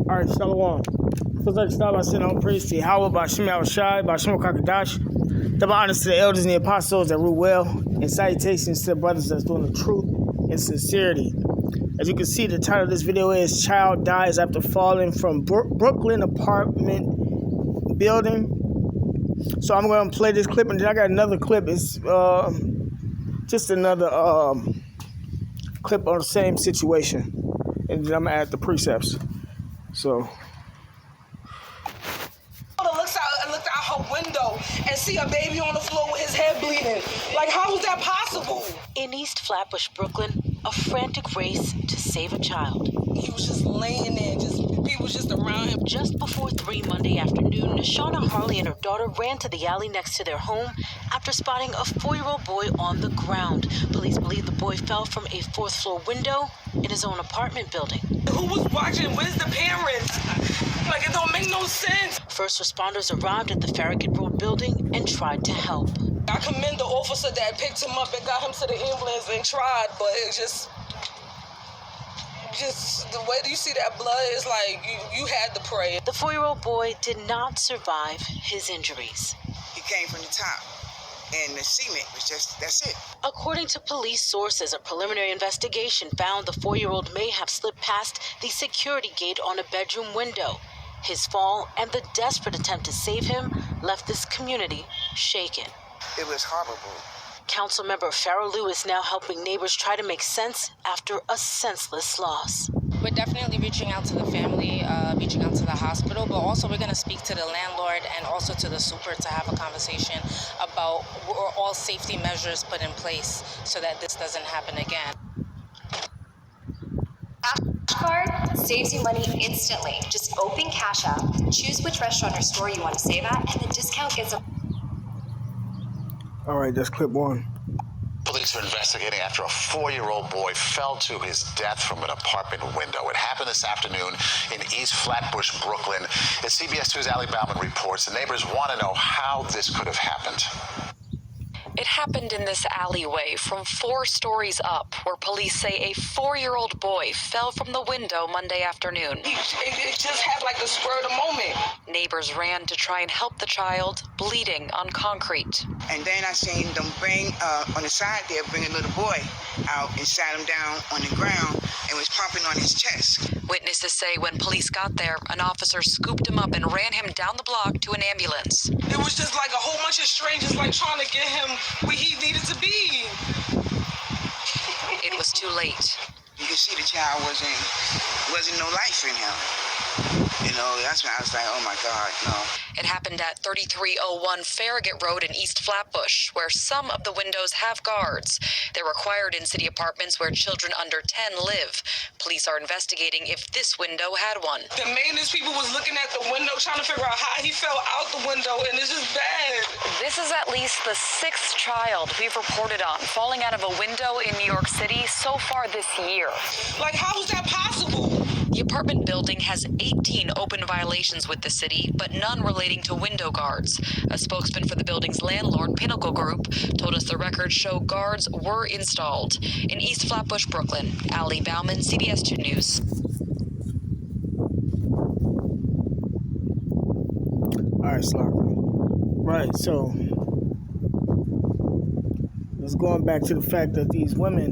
All right, Shalom. First, I start by saying all praise to Yahweh, Bashim Yahushai, Bashim Kakadash. Double honors to the elders and the apostles that rule well, and salutations to the brothers that's doing the truth and sincerity. As you can see, the title of this video is Child Dies After Falling from Brooklyn Apartment Building. So I'm going to play this clip, and then I got another clip. It's just another clip on the same situation. And then I'm going to add the precepts. So... looked out her window and see a baby on the floor with his head bleeding. Like, how is that possible? In East Flatbush, Brooklyn, a frantic race to save a child. He was just laying there, people just around him. Just before 3 Monday afternoon, Nashana Harley and her daughter ran to the alley next to their home after spotting a 4-year-old boy on the ground. Police believe the boy fell from a 4th-floor window in his own apartment building. Who was watching? Where's the parents? Like, it don't make no sense. First responders arrived at the Farragut Road building and tried to help. I commend the officer that picked him up and got him to the ambulance and tried, but it just the way you see that blood is like you had to pray. The 4-year-old boy did not survive his injuries. He came from the top, and the cement was that's it. According to police sources, a preliminary investigation found the 4-year-old may have slipped past the security gate on a bedroom window. His fall and the desperate attempt to save him left this community shaken. It was horrible. Councilmember Farrah Lewis now helping neighbors try to make sense after a senseless loss. We're definitely reaching out to the family, reaching out to the hospital, but also we're going to speak to the landlord and also to the super to have a conversation about all safety measures put in place so that this doesn't happen again. Card saves you money instantly. Just open Cash App, choose which restaurant or store you want to save at, and the discount gets a... All right, that's clip one. Police are investigating after a 4-year-old boy fell to his death from an apartment window. It happened this afternoon in East Flatbush, Brooklyn. As CBS 2's Ali Bauman reports, the neighbors want to know how this could have happened. It happened in this alleyway from 4 stories up, where police say a 4-year-old boy fell from the window Monday afternoon. It just had like a spur of the moment. Neighbors ran to try and help the child, bleeding on concrete. And then I seen them bring, on the side there, bring a little boy out and sat him down on the ground and was pumping on his chest. Witnesses say when police got there, an officer scooped him up and ran him down the block to an ambulance. It was just like a whole bunch of strangers like trying to get him where he needed to be. It was too late. You could see the child wasn't no life in him. You know, that's when I was like, oh my God, no. It happened at 3301 Farragut Road in East Flatbush, where some of the windows have guards. They're required in city apartments where children under 10 live. Police are investigating if this window had one. The maintenance people was looking at the window trying to figure out how he fell out the window, and it's just bad. This is at least the 6th child we've reported on falling out of a window in New York City so far this year. Like, how is that possible? The apartment building has 18 open violations with the city, but none relating to window guards. A spokesman for the building's landlord, Pinnacle Group, told us the records show guards were installed. In East Flatbush, Brooklyn, Ali Bauman, CBS 2 News. All right, Sloppy. Right, so let's going back to the fact that these women,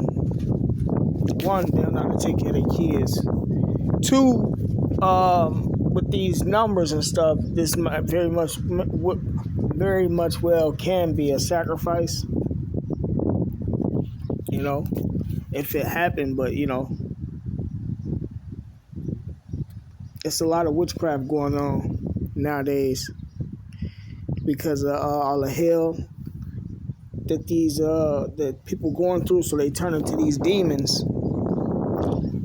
one, they don't know how to take care of their kids. 2, with these numbers and stuff, this might very much well can be a sacrifice. You know, if it happened, but you know, it's a lot of witchcraft going on nowadays because of all the hell that that people going through. So they turn into these demons.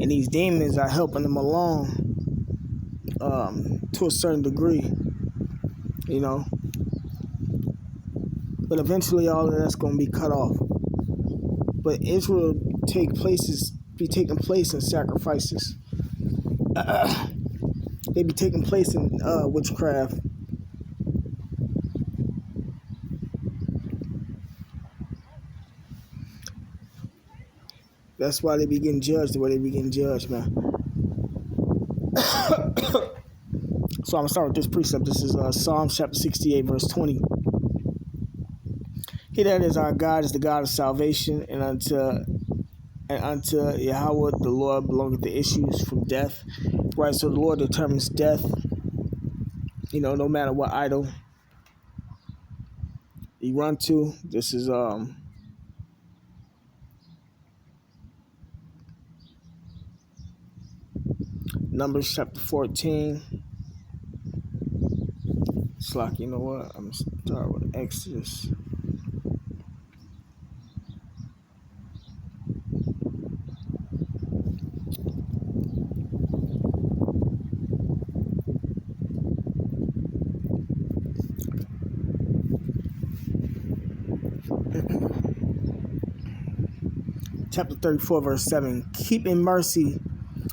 And these demons are helping them along to a certain degree, you know. But eventually all of that's going to be cut off. But Israel be taking place in sacrifices. They be taking place in witchcraft. That's why they be getting judged the way they be getting judged, man. So I'm going to start with this precept. This is Psalms chapter 68, verse 20. He that is our God is the God of salvation, and unto Yahweh the Lord belongeth the issues from death. Right, so the Lord determines death, no matter what idol you run to. This is Numbers chapter 14. It's like, you know what? I'm going to start with Exodus. Chapter 34, verse 7. Keeping mercy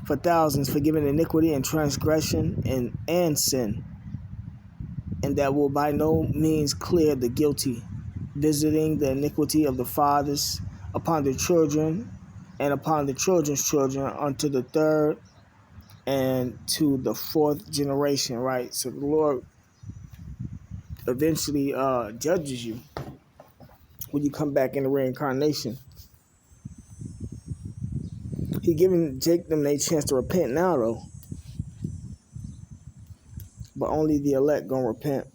for thousands, forgiving iniquity and transgression and sin, and that will by no means clear the guilty, visiting the iniquity of the fathers upon the children and upon the children's children unto the third and to the fourth generation, right? So the Lord eventually judges you when you come back in the reincarnation. He giving Jake them a chance to repent now, though. But only the elect gonna repent.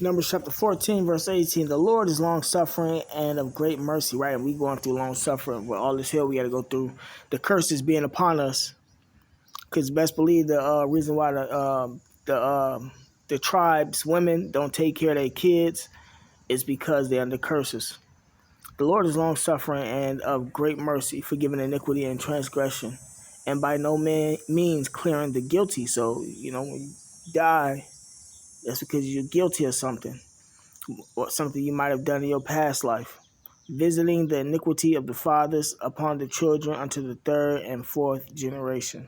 Numbers chapter 14, verse 18. The Lord is long-suffering and of great mercy, right? And we going through long-suffering with all this hell we got to go through. The curse is being upon us. Because best believe the reason why the tribes, women, don't take care of their kids is because they're under curses. The Lord is long-suffering and of great mercy, forgiving iniquity and transgression, and by no means clearing the guilty. So, when you die, that's because you're guilty of something, or something you might have done in your past life. Visiting the iniquity of the fathers upon the children unto the third and fourth generation.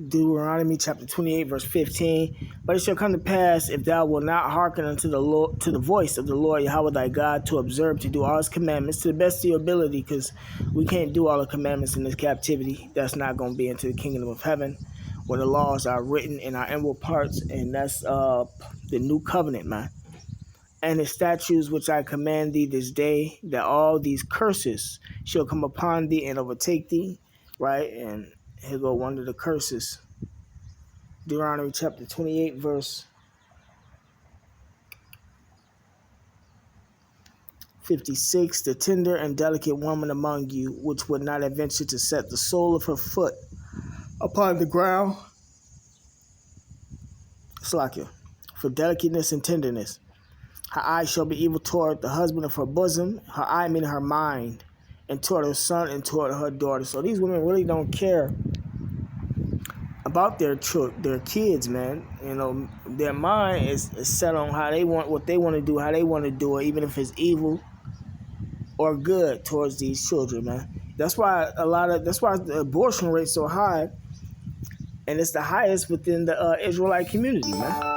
Deuteronomy chapter 28, verse 15. But it shall come to pass, if thou wilt not hearken unto the Lord, to the voice of the Lord Yahweh thy God, to observe, to do all his commandments to the best of your ability, because we can't do all the commandments in this captivity. That's not going to be into the kingdom of heaven, where the laws are written in our inward parts, and that's the new covenant, man. And his statutes which I command thee this day, that all these curses shall come upon thee and overtake thee, right? And here go one of the curses. Deuteronomy chapter 28, verse 56. The tender and delicate woman among you, which would not adventure to set the sole of her foot upon the ground. Slakia. For delicateness and tenderness. Her eye shall be evil toward the husband of her bosom. Her eye meaning her mind. And toward her son and toward her daughter. So these women really don't care about their kids, man. Their mind is set on how they want, what they want to do, how they want to do it, even if it's evil or good towards these children, man. That's why the abortion rate's so high, and it's the highest within the Israelite community, man.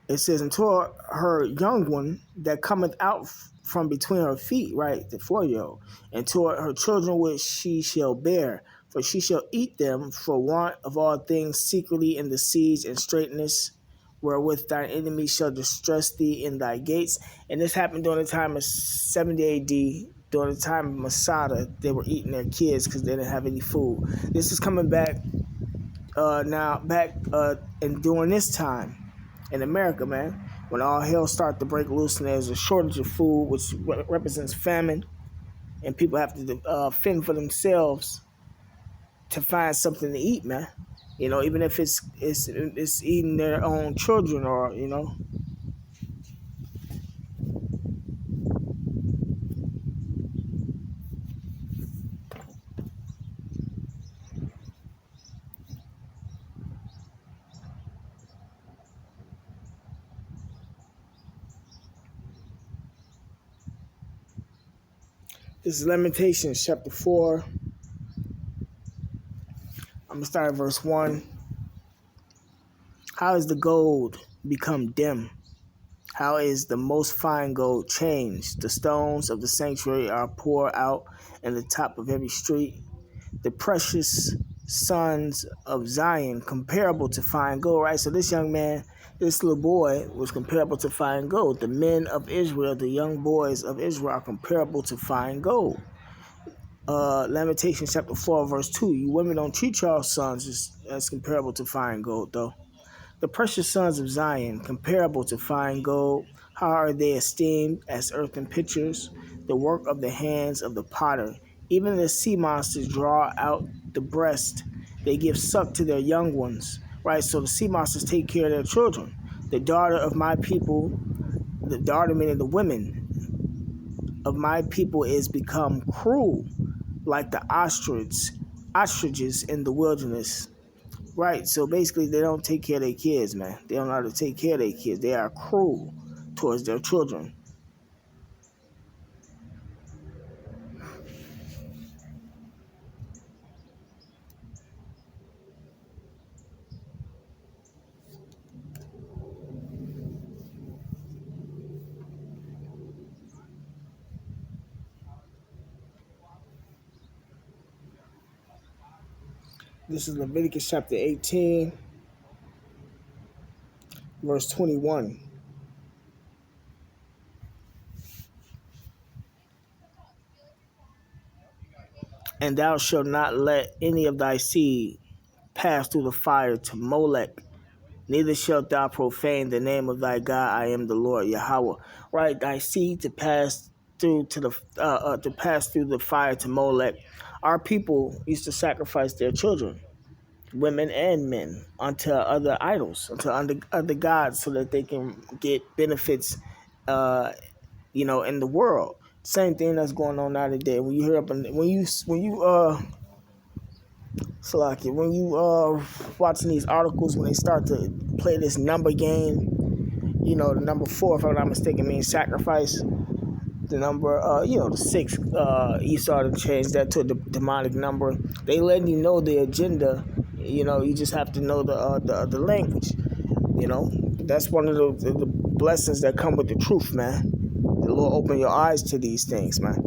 It says, and toward her young one that cometh out from between her feet, right, the 4-year-old, and toward her children which she shall bear, for she shall eat them for want of all things secretly in the siege and straitness, wherewith thine enemy shall distress thee in thy gates. And this happened during the time of 70 A.D., during the time of Masada. They were eating their kids because they didn't have any food. This is coming back and during this time in America, man, when all hell started to break loose and there's a shortage of food, which represents famine, and people have to fend for themselves to find something to eat, man. even if it's eating their own children, or This is Lamentations chapter 4. I'm going to start at verse 1. How is the gold become dim? How is the most fine gold changed? The stones of the sanctuary are poured out in the top of every street. The precious sons of Zion, comparable to fine gold, right? So this young man, this little boy, was comparable to fine gold. The men of Israel, the young boys of Israel, are comparable to fine gold. Lamentations chapter 4, verse 2. You women don't treat your sons as comparable to fine gold, though. The precious sons of Zion, comparable to fine gold, how are they esteemed as earthen pitchers, the work of the hands of the potter. Even the sea monsters draw out the breast. They give suck to their young ones. Right, so the sea monsters take care of their children. The daughter of my people, the daughter meaning the women of my people, is become cruel, like the ostriches in the wilderness. Right, so basically they don't take care of their kids, man. They don't know how to take care of their kids. They are cruel towards their children. This is Leviticus chapter 18, verse 21. And thou shalt not let any of thy seed pass through the fire to Molech, neither shalt thou profane the name of thy God. I am the Lord Yahweh. Right, thy seed to pass through the fire to Molech. Our people used to sacrifice their children, women and men, unto other idols, unto other gods, so that they can get benefits, in the world. Same thing that's going on now today. When you hear watching these articles, when they start to play this number game, the number 4, if I'm not mistaken, means sacrifice. The number, the 6, Esau to change that to a demonic number. They letting you know the agenda. You just have to know the language. That's one of the blessings that come with the truth, man. The Lord open your eyes to these things, man.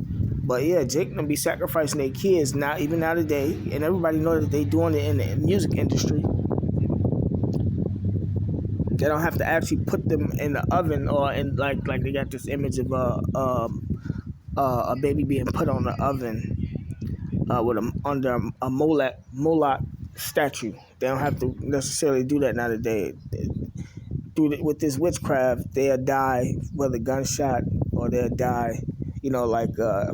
But yeah, Jake gonna be sacrificing their kids now, even now today, and everybody know that they doing it in the music industry. They don't have to actually put them in the oven, or in like they got this image of a baby being put on the oven under a Moloch statue. They don't have to necessarily do that nowadays. With this witchcraft, they'll die, whether gunshot, or they'll die. If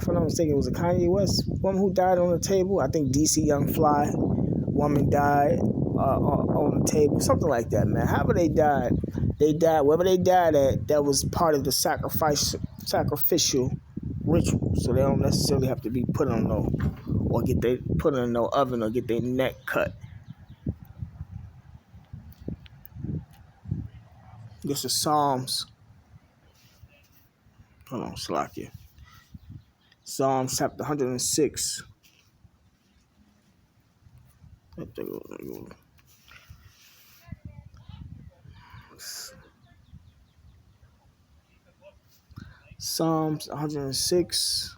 I'm not mistaken, it was a Kanye West woman who died on the table. I think DC Young Fly woman died on the table, something like that, man. However they died, wherever they died at, that was part of the sacrificial ritual. So they don't necessarily have to be put on put in no oven or get their neck cut. This is Psalms. Hold on, Slakia. Psalms chapter 106. There you go. Psalms 106.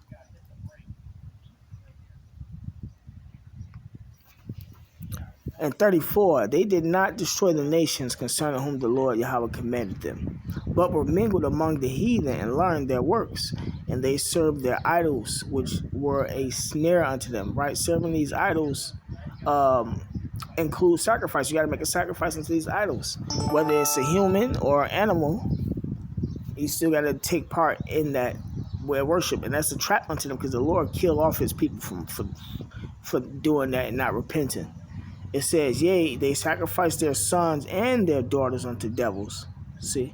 And 34, they did not destroy the nations concerning whom the Lord Yahweh commanded them, but were mingled among the heathen and learned their works. And they served their idols, which were a snare unto them. Right? Serving these idols includes sacrifice. You got to make a sacrifice unto these idols. Whether it's a human or an animal, you still got to take part in that worship. And that's a trap unto them, because the Lord killed off his people for doing that and not repenting. It says, yea, they sacrifice their sons and their daughters unto devils. See?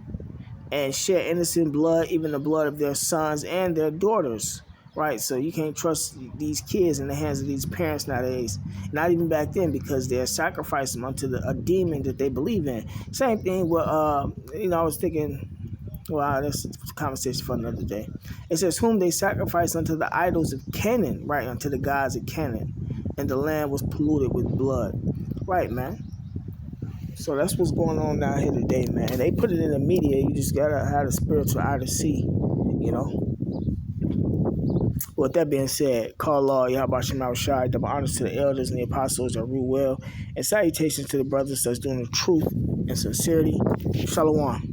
And shed innocent blood, even the blood of their sons and their daughters. Right? So you can't trust these kids in the hands of these parents nowadays. Not even back then, because they're sacrificing them unto a demon that they believe in. Same thing with, I was thinking, wow, that's a conversation for another day. It says, whom they sacrificed unto the idols of Canaan, right, unto the gods of Canaan. And the land was polluted with blood. Right, man. So that's what's going on down here today, man. They put it in the media. You just gotta have a spiritual eye to see, you know. With that being said, call Allah, Yahweh Shem Shai, double honors to the elders and the apostles that rule well, and salutations to the brothers that's doing the truth and sincerity. Shalom.